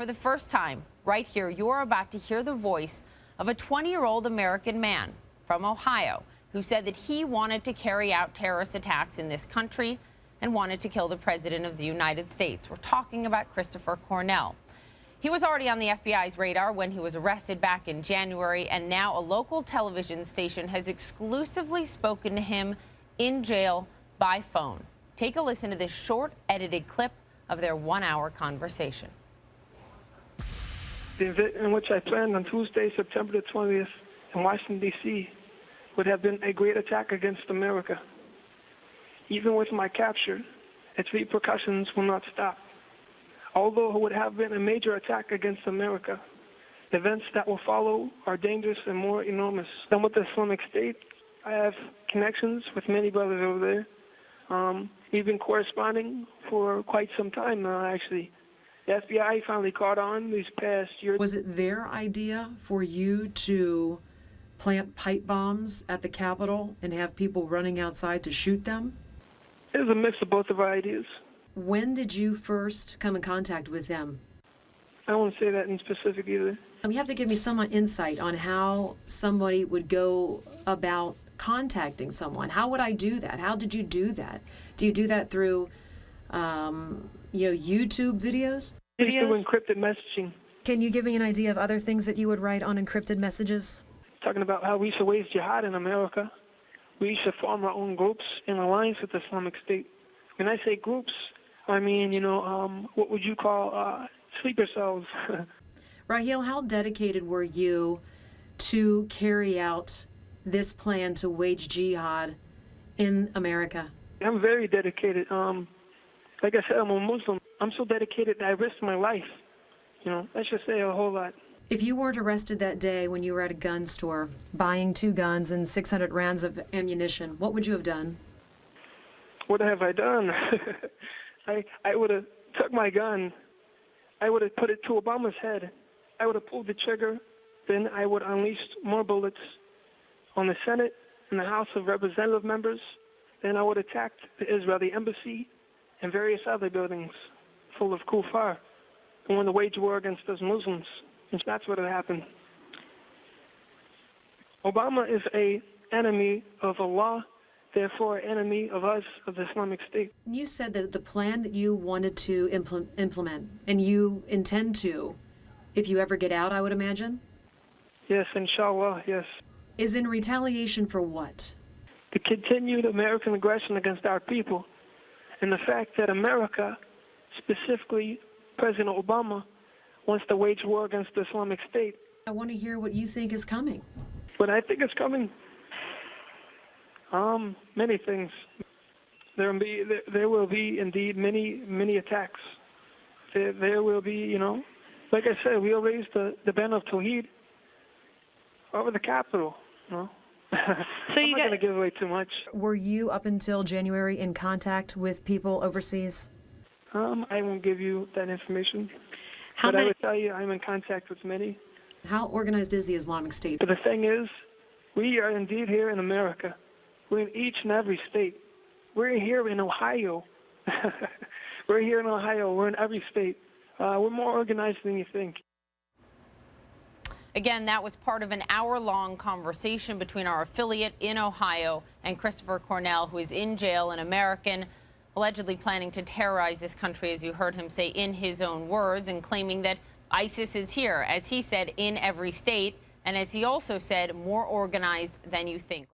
For the first time, right here, you're about to hear the voice of a 20-year-old American man from Ohio who said that he wanted to carry out terrorist attacks in this country and wanted to kill the President of the United States. We're talking about Christopher Cornell. He was already on the FBI's radar when he was arrested back in January, and now a local television station has exclusively spoken to him in jail by phone. Take a listen to this short, edited clip of their one-hour conversation. The event in which I planned on Tuesday, September the 20th in Washington, D.C. would have been a great attack against America. Even with my capture, its repercussions will not stop. Although it would have been a major attack against America, the events that will follow are dangerous and more enormous. Then with the Islamic State, I have connections with many brothers over there. We've been corresponding for quite some time now, actually. The FBI finally caught on these past years. Was it their idea for you to plant pipe bombs at the Capitol and have people running outside to shoot them? It was a mix of both of our ideas. When did you first come in contact with them? I won't say that in specific either. You have to give me some insight on how somebody would go about contacting someone. How would I do that? How did you do that? Do you do that through, YouTube videos? We used to encrypted messaging. Can you give me an idea of other things that you would write on encrypted messages? Talking about how we used to wage jihad in America. We used to form our own groups in alliance with the Islamic State. When I say groups, I mean, what would you call sleeper cells? Raheel, how dedicated were you to carry out this plan to wage jihad in America? I'm very dedicated. Like I said, I'm a Muslim. I'm so dedicated that I risked my life. That should say a whole lot. If you weren't arrested that day when you were at a gun store buying 2 guns and 600 rounds of ammunition, what would you have done? What have I done? I would have took my gun. I would have put it to Obama's head. I would have pulled the trigger. Then I would unleash more bullets on the Senate and the House of Representative members. Then I would attack the Israeli embassy and various other buildings full of kuffar and want to wage war against us Muslims. And that's what had happened. Obama is an enemy of Allah, therefore an enemy of us, of the Islamic State. You said that the plan that you wanted to implement, and you intend to, if you ever get out, I would imagine? Yes, inshallah, yes. Is in retaliation for what? The continued American aggression against our people, and the fact that America, specifically President Obama, wants to wage war against the Islamic State. I want to hear what you think is coming. What I think is coming? Many things. There will be indeed many attacks. There will be, like I said, we'll raise the banner of Tawheed over the Capitol. So I'm not going to give away too much. Were you up until January in contact with people overseas? I won't give you that information. But I would tell you I'm in contact with many. How organized is the Islamic State? But the thing is, we are indeed here in America. We're in each and every state. We're here in Ohio. We're here in Ohio. We're in every state. We're more organized than you think. Again, that was part of an hour-long conversation between our affiliate in Ohio and Christopher Cornell, who is in jail, an American allegedly planning to terrorize this country, as you heard him say in his own words, and claiming that ISIS is here, as he said, in every state, and as he also said, more organized than you think.